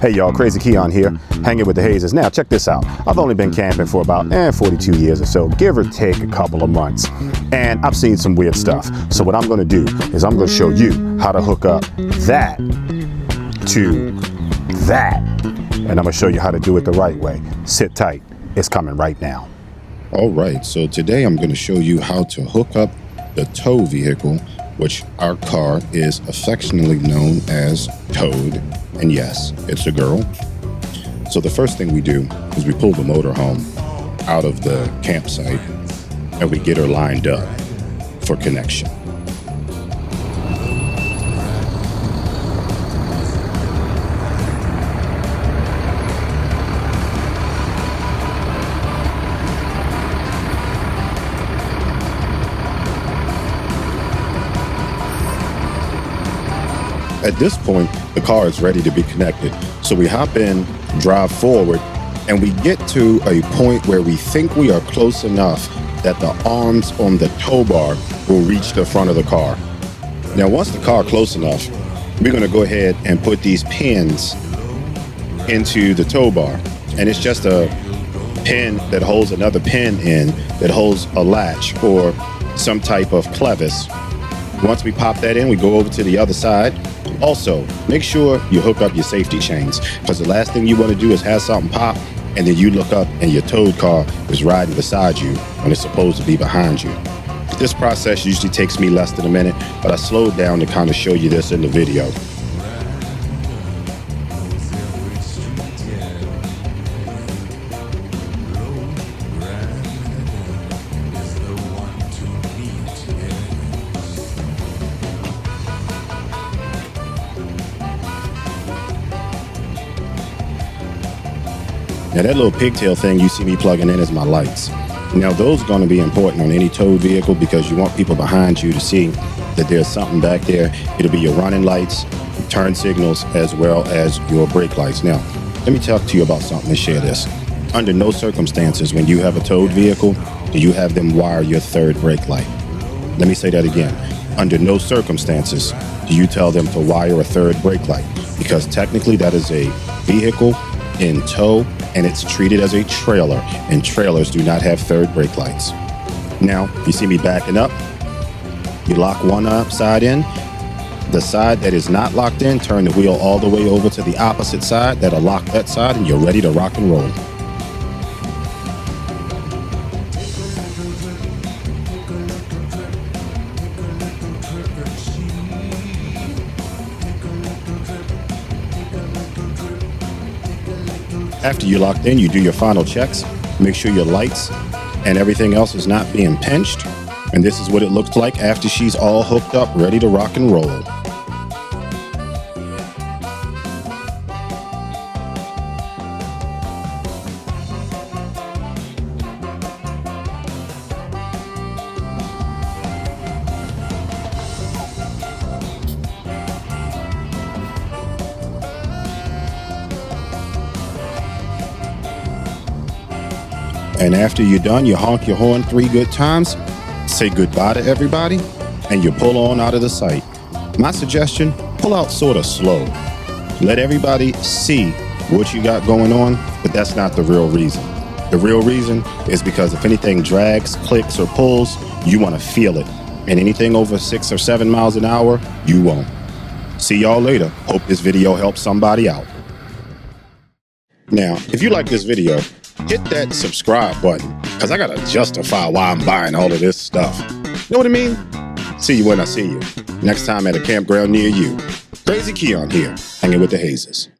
Hey y'all, Crazy Keon here, hanging with the Hazes. Now check this out. I've only been camping for about 42 years or so, give or take a couple of months. And I've seen some weird stuff. So what I'm gonna do is I'm gonna show you how to hook up that to that. And I'm gonna show you how to do it the right way. Sit tight, it's coming right now. All right, so today I'm gonna show you how to hook up the tow vehicle, which our car is affectionately known as Toad. And yes, it's a girl. So the first thing we do is we pull the motorhome out of the campsite and we get her lined up for connection. At this point, the car is ready to be connected. So we hop in, drive forward, and we get to a point where we think we are close enough that the arms on the tow bar will reach the front of the car. Now, once the car close enough, we're gonna go ahead and put these pins into the tow bar. And it's just a pin that holds another pin in that holds a latch or some type of clevis. Once we pop that in, we go over to the other side. Also, make sure you hook up your safety chains, because the last thing you want to do is have something pop and then you look up and your towed car is riding beside you when it's supposed to be behind you. This process usually takes me less than a minute, but I slowed down to kind of show you this in the video. Now that little pigtail thing you see me plugging in is my lights. Now those are going to be important on any towed vehicle because you want people behind you to see that there's something back there. It'll be your running lights, turn signals, as well as your brake lights. Now, let me talk to you about something and share this. Under no circumstances when you have a towed vehicle do you have them wire your third brake light. Let me say that again. Under no circumstances do you tell them to wire a third brake light, because technically that is a vehicle in tow and it's treated as a trailer, and trailers do not have third brake lights. Now, you see me backing up, you lock one side in, the side that is not locked in, turn the wheel all the way over to the opposite side, that'll lock that side, and you're ready to rock and roll. After you're locked in, you do your final checks. Make sure your lights and everything else is not being pinched. And this is what it looks like after she's all hooked up, ready to rock and roll. And after you're done, you honk your horn 3 good times, say goodbye to everybody, and you pull on out of the sight. My suggestion, pull out sort of slow. Let everybody see what you got going on, but that's not the real reason. The real reason is because if anything drags, clicks, or pulls, you want to feel it. And anything over 6 or 7 miles an hour, you won't. See y'all later. Hope this video helps somebody out. Now, if you like this video, hit that subscribe button, because I gotta justify why I'm buying all of this stuff. Know what I mean? See you when I see you. Next time at a campground near you. Crazy Keon here, hanging with the Hazes.